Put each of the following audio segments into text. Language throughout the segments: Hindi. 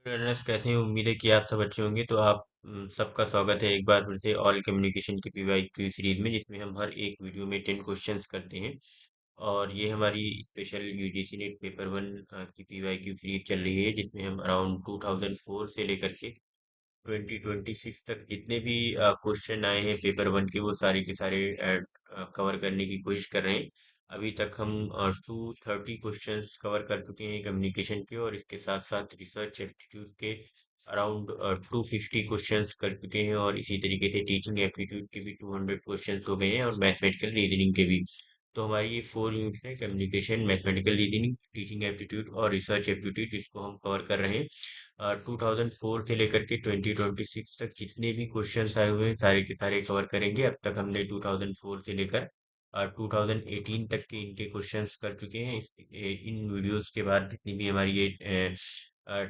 लर्नर्स कैसे हैं? उम्मीद है कि आप सब अच्छे होंगे। तो आप सबका स्वागत है एक बार फिर से ऑल कम्युनिकेशन की पीवाईक्यू सीरीज में, जिसमें हम हर एक वीडियो में 10 क्वेश्चंस करते हैं। और ये हमारी special UGC net paper one की पीवाईक्यू सीरीज चल रही है, जिसमें हम अराउंड 2004 से लेकर के 2026 तक जितने भी क्वेश्चन आए हैं पेपर वन के, वो सारे के सारे कवर करने की कोशिश कर रहे हैं। अभी तक हम 230 क्वेश्चंस कवर कर चुके हैं कम्युनिकेशन के, और इसके साथ साथ रिसर्च एप्टीट्यूड के अराउंड 250 क्वेश्चंस कर चुके हैं, और इसी तरीके से टीचिंग एप्टीट्यूड के भी 200 क्वेश्चंस हो गए हैं, और मैथमेटिकल रीजनिंग के भी। तो हमारी ये 4 यूनिट है: communication, mathematical reasoning, teaching aptitude और रिसर्च एप्टीट्यूड, जिसको हम कवर कर रहे हैं। 2004 से लेकर के 2026 तक जितने भी क्वेश्चंस आए हुए हैं सारे के सारे कवर करेंगे। अब तक हमने 2004 से लेकर 2018 तक के इनके क्वेश्चंस कर चुके हैं। इन वीडियोस के बाद जितनी भी हमारी ये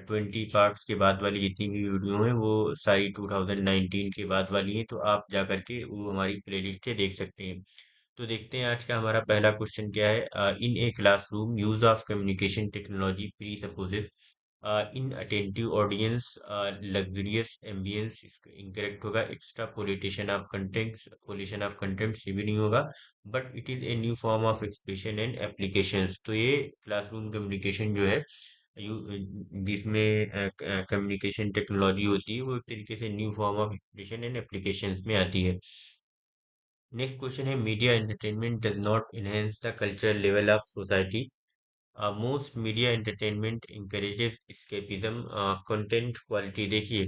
20 पार्ट्स के बाद वाली जितनी भी वीडियो हैं, वो सारी 2019 के बाद वाली हैं। तो आप जा करके वो हमारी प्लेलिस्ट है, देख सकते हैं। तो देखते हैं आज का हमारा पहला क्वेश्चन क्या है। In a classroom use of communication technology presupposes inattentive audience luxurious ambience, incorrect होगा। एक्स्ट्रापोलेशन ऑफ कंटेंट्स, पोलेशन ऑफ कंटेंट से भी नहीं होगा। But it is a new form of expression and applications. तो ये क्लासरूम कम्युनिकेशन जो है, जिसमें कम्युनिकेशन टेक्नोलॉजी होती है, वो एक तरीके से new form of expression and applications में आती है। नेक्स्ट क्वेश्चन है, media entertainment does not enhance the cultural level of society. Most media entertainment encourages escapism, content quality. देखिए,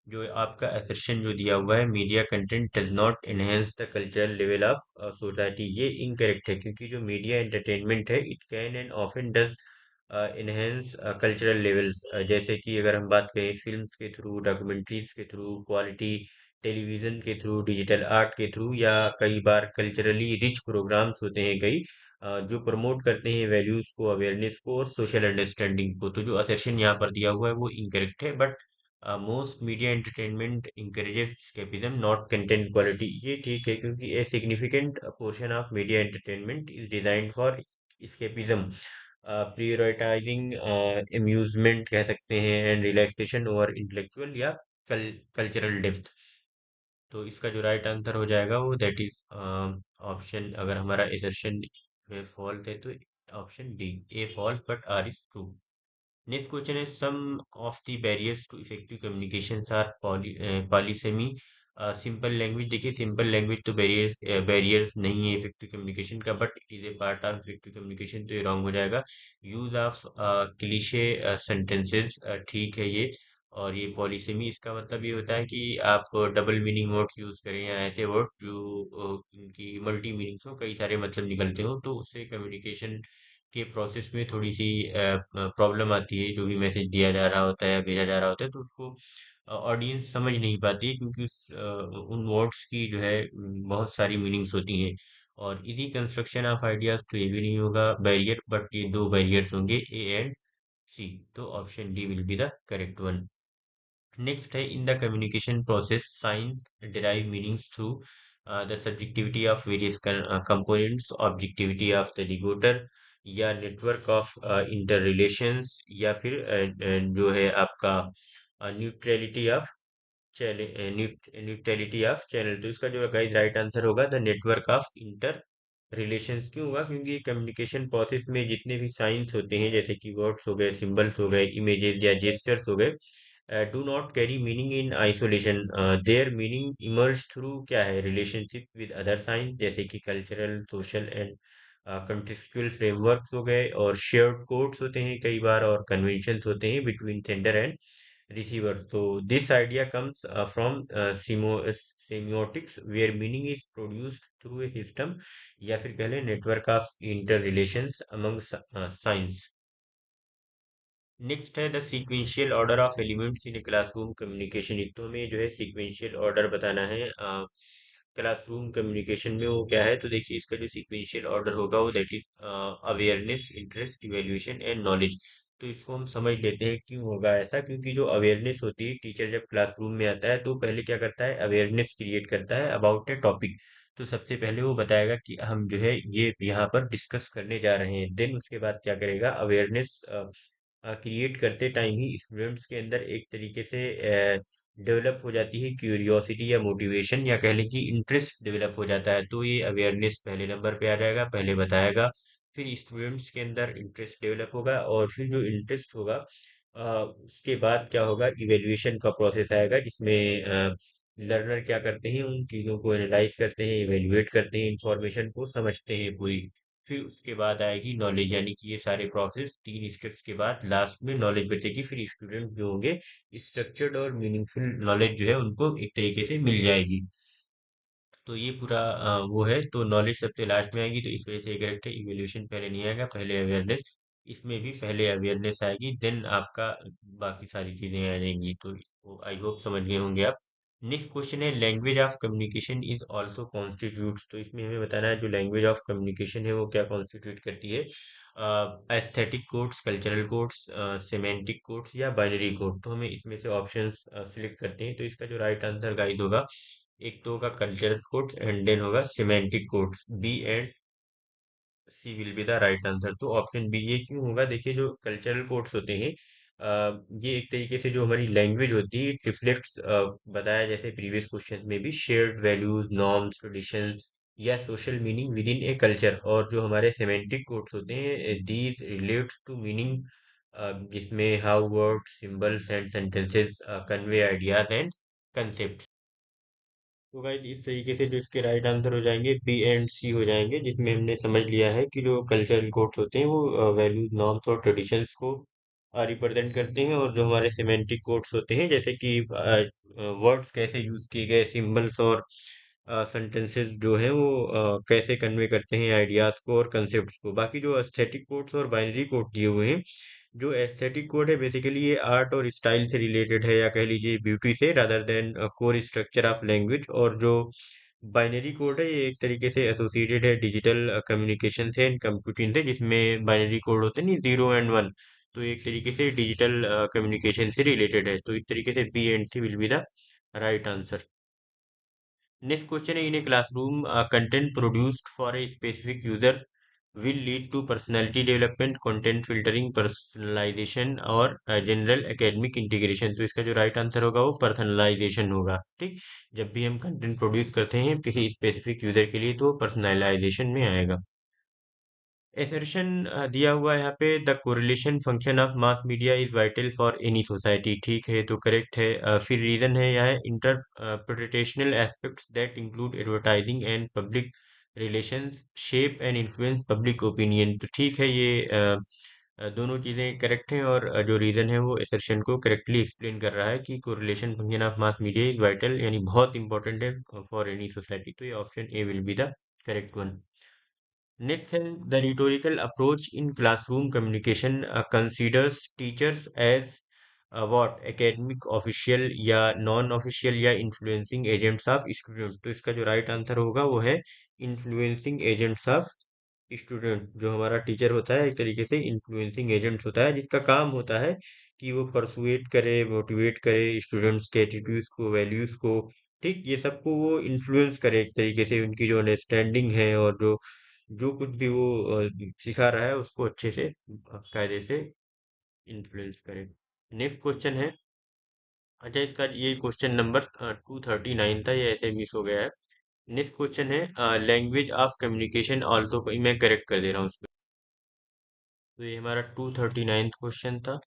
जो आपका assertion जो दिया हुआ है, media content does not enhance the cultural level of society, ये इनकरेक्ट है, क्योंकि जो मीडिया एंटरटेनमेंट है, it can and often does enhance cultural levels. जैसे कि अगर हम बात करें फिल्म्स के थ्रू, डॉक्यूमेंट्रीज के थ्रू, क्वालिटी टेलीविजन के थ्रू, डिजिटल आर्ट के थ्रू, या कई बार कल्चरली रिच प्रोग्राम्स होते हैं कई, जो प्रमोट करते हैं वैल्यूज को, अवेयरनेस को और सोशल अंडरस्टैंडिंग को। तो जो असर्शन यहाँ पर दिया हुआ है वो इनकरेक्ट है। But most media entertainment encourages escapism not content quality, ये ठीक है, क्योंकि a significant portion of media entertainment is designed for escapism, prioritizing amusement कह सकते हैं, एंड रिलैक्सेशन ओवर इंटेलेक्चुअल या कल्चरल डेप्थ। तो इसका जो राइट आंसर हो जाएगा वो दैट इज ऑप्शन, अगर हमारा एसर्शन में फॉल्ट है तो option D, A false but R is true. Next question है, some of the barriers to effective communication are polysemy, simple language. देखिए, सिंपल लैंग्वेज तो बैरियर्स नहीं है इफेक्टिव कम्युनिकेशन का, but it is a part of effective communication, तो ये रॉन्ग हो जाएगा। यूज ऑफ क्लीशे सेंटेंसेस, ठीक है ये। और ये पॉलीसेमी, इसका मतलब ये होता है कि आप डबल मीनिंग वर्ड्स यूज करें, या ऐसे वर्ड जो उनकी मल्टी मीनिंग्स हो, कई सारे मतलब निकलते हो, तो उससे कम्युनिकेशन के प्रोसेस में थोड़ी सी प्रॉब्लम आती है। जो भी मैसेज दिया जा रहा होता है या भेजा जा रहा होता है, तो उसको ऑडियंस समझ नहीं पाती है, क्योंकि उन वर्ड्स की जो है बहुत सारी मीनिंग्स होती हैं। और इजी कंस्ट्रक्शन ऑफ आइडियाज, तो ये भी नहीं होगा बैरियर, बट ये दो बैरियर्स होंगे, ए एंड सी। तो option D will be the correct one. Next है, in the communication process signs derive meanings through the subjectivity of various components, objectivity of the decoder, या नेटवर्क ऑफ इंटर रिलेशंस, या फिर जो है आपका neutrality of neutrality of channel. तो इसका जो गाइस राइट आंसर होगा the network of interrelations. क्यों होगा? क्योंकि कम्युनिकेशन प्रोसेस में जितने भी साइंस होते हैं, जैसे कि वर्ड्स हो गए, सिंबल्स हो गए, इमेजेस या जेस्चर्स हो गए, do not carry meaning in isolation. There meaning emerge through क्या है, रिलेशनशिप विद अदर साइंस, जैसे कि cultural, social and contextual frameworks हो गए, और शेयर्ड कोड्स होते हैं कई बार, और कन्वेंशंस होते हैं between sender and receiver. So this idea comes from semiotics, where meaning is produced through a system, या फिर कह लें network of interrelations among signs. Next है, the sequential order of elements in classroom communication. तो हमें जो है सीक्वेंशियल ऑर्डर बताना है क्लासरूम कम्युनिकेशन में, वो क्या है? तो देखिए, इसका जो सीक्वेंशियल ऑर्डर होगा वो that is awareness, interest, evaluation and knowledge. तो इसको हम समझ लेते हैं क्यों होगा ऐसा। क्योंकि जो अवेयरनेस होती है, टीचर जब क्लासरूम में आता है तो पहले क्या करता है, अवेयरनेस क्रिएट करता है अबाउट ए टॉपिक। तो सबसे पहले वो बताएगा कि हम जो है ये यहाँ पर डिस्कस करने जा रहे हैं। देन उसके बाद क्या करेगा, अवेयरनेस क्रिएट करते टाइम ही स्टूडेंट्स के अंदर एक तरीके से डेवलप हो जाती है क्यूरियोसिटी या मोटिवेशन, या कह लें कि इंटरेस्ट डेवलप हो जाता है। तो ये अवेयरनेस पहले नंबर पे आ जाएगा, पहले बताएगा। फिर स्टूडेंट्स के अंदर इंटरेस्ट डेवलप होगा, और फिर जो इंटरेस्ट होगा उसके बाद क्या होगा, इवेल्युएशन का प्रोसेस आएगा, जिसमें लर्नर क्या करते हैं, उन चीज़ों को एनालाइज करते हैं, इवेल्युएट करते हैं, इंफॉर्मेशन को समझते हैं पूरी। फिर उसके बाद आएगी नॉलेज, यानी कि ये सारे प्रोसेस 3 स्टेप्स के बाद लास्ट में नॉलेज बचेगी। फिर स्टूडेंट जो होंगे स्ट्रक्चर्ड और मीनिंगफुल नॉलेज जो है उनको एक तरीके से मिल जाएगी। तो ये पूरा वो है। तो नॉलेज सबसे लास्ट में आएगी, तो इस वजह से करेक्ट है। इवोल्यूशन पहले नहीं आएगा, पहले अवेयरनेस। इसमें भी पहले अवेयरनेस आएगी, देन आपका बाकी सारी चीजें आ जाएंगी। तो इसको आई होप समझ गए होंगे आप। नेक्स्ट क्वेश्चन है, language of communication is also constitutes. तो इसमें हमें बताना है जो लैंग्वेज ऑफ कम्युनिकेशन है वो क्या कॉन्स्टिट्यूट करती है। Aesthetic codes, cultural codes, semantic codes, या बाइनरी कोड। तो हमें इसमें से ऑप्शंस सिलेक्ट करते हैं। तो इसका जो राइट आंसर गाइड होगा, एक तो होगा कल्चरल कोड्स एंड देन होगा semantic codes. B and C will be the right answer. तो ऑप्शन बी ये क्यों होगा, देखिए जो कल्चरल कोड्स होते हैं ये एक तरीके से जो हमारी लैंग्वेज होती है इट रिफ्लेक्ट्स, बताया जैसे प्रीवियस क्वेश्चन में भी, शेयर्ड वैल्यूज, नॉर्म्स, ट्रेडिशंस, या social meaning with in a culture. और जो हमारे सेमेंटिक कोड्स होते हैं दीज रिलेट्स टू मीनिंग, जिसमें how words, symbols and sentences convey ideas and concept. तो गाइस इस तरीके से जो इसके राइट आंसर हो जाएंगे बी एंड सी हो जाएंगे, जिसमें हमने समझ लिया है कि जो कल्चरल कोड्स होते हैं वो वैल्यूज, नॉर्म्स और ट्रेडिशंस को रिप्रेजेंट करते हैं। और जो हमारे सिमेंटिक कोड्स होते हैं, जैसे कि वर्ड्स कैसे यूज किए गए, सिंबल्स और सेंटेंसेस जो हैं वो कैसे कन्वे करते हैं आइडियाज को और कंसेप्ट्स को। बाकी जो एस्थेटिक कोड्स और बाइनरी कोड दिए हुए हैं, जो एस्थेटिक कोड है बेसिकली ये आर्ट और स्टाइल से रिलेटेड है, या कह लीजिए ब्यूटी से, rather than core structure of language. और जो बाइनरी कोड है ये एक तरीके से एसोसिएटेड है डिजिटल कम्युनिकेशन से एंड कंप्यूटिंग से, जिसमें बाइनरी कोड होते हैं नहीं, 0 एंड 1। तो एक तरीके से डिजिटल कम्युनिकेशन से रिलेटेड है। तो इस तरीके से B and C will be the right answer. Next question है, in a classroom content produced for a specific user will lead to personality development, content filtering, personalization और जनरल एकेडमिक इंटीग्रेशन। तो इसका जो राइट आंसर होगा वो पर्सनलाइजेशन होगा। ठीक, जब भी हम कंटेंट प्रोड्यूस करते हैं किसी स्पेसिफिक यूजर के लिए तो पर्सनलाइजेशन में आएगा। एसर्शन दिया हुआ है यहाँ पे, the correlation function of mass media is vital for any society. ठीक है, तो करेक्ट है। फिर रीजन है यहाँ, interpretational aspects that include advertising and public relation shape and influence public opinion. तो ठीक है, ये दोनों चीजें करेक्ट हैं। और जो रीजन है वो एसर्शन को करेक्टली एक्सप्लेन कर रहा है कि correlation function of mass media is vital, यानी बहुत इंपॉर्टेंट है फॉर एनी सोसाइटी। तो ये option A will be the correct one. Next है, the rhetorical approach in classroom communication considers teachers as what academic official या नॉन ऑफिशियल या इन्फ्लुएंसिंग एजेंट्स ऑफ स्टूडेंट्स। तो इसका जो राइट आंसर होगा वो है इन्फ्लुएंसिंग एजेंट्स ऑफ स्टूडेंट। जो हमारा टीचर होता है एक तरीके से इन्फ्लुएंसिंग एजेंट्स होता है, जिसका काम होता है कि वो परसुएट करे, मोटिवेट करे स्टूडेंट्स के एटीट्यूड्स को, वैल्यूज को। ठीक, ये सबको वो इन्फ्लुएंस करे एक तरीके से, उनकी जो अंडरस्टैंडिंग है और जो जो कुछ भी वो सिखा रहा है उसको अच्छे से कायदे से इन्फ्लुएंस करे। नेक्स्ट क्वेश्चन है, अच्छा इसका ये क्वेश्चन नंबर 239 था, ये ऐसे मिस हो गया है। नेक्स्ट क्वेश्चन है, लैंग्वेज ऑफ कम्युनिकेशन ऑल्सो, मैं करेक्ट कर दे रहा हूँ उसको। तो ये हमारा 239 क्वेश्चन था,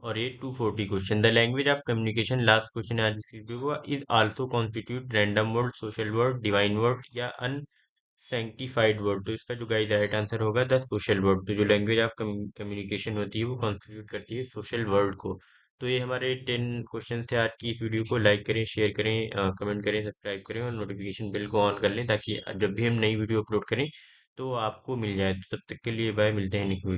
और ये 240 question. The language of communication, last question आज इस वीडियो हुआ, is also constitute random word, social word, divine word, या अनसेंक्टिफाइड वर्ड। तो इसका जो गाइस राइट आंसर होगा द सोशल वर्ड। तो जो लैंग्वेज ऑफ कम्युनिकेशन होती है वो कॉन्स्टिट्यूट करती है सोशल वर्ड को। तो ये हमारे 10 क्वेश्चन थे आज की। इस वीडियो को लाइक करें, शेयर करें, कमेंट करें, सब्सक्राइब करें, और नोटिफिकेशन बेल को ऑन कर लें, ताकि जब भी हम नई वीडियो अपलोड करें तो आपको मिल जाए। तो तब तक के लिए बाय, मिलते हैं नेक्स्ट वीडियो।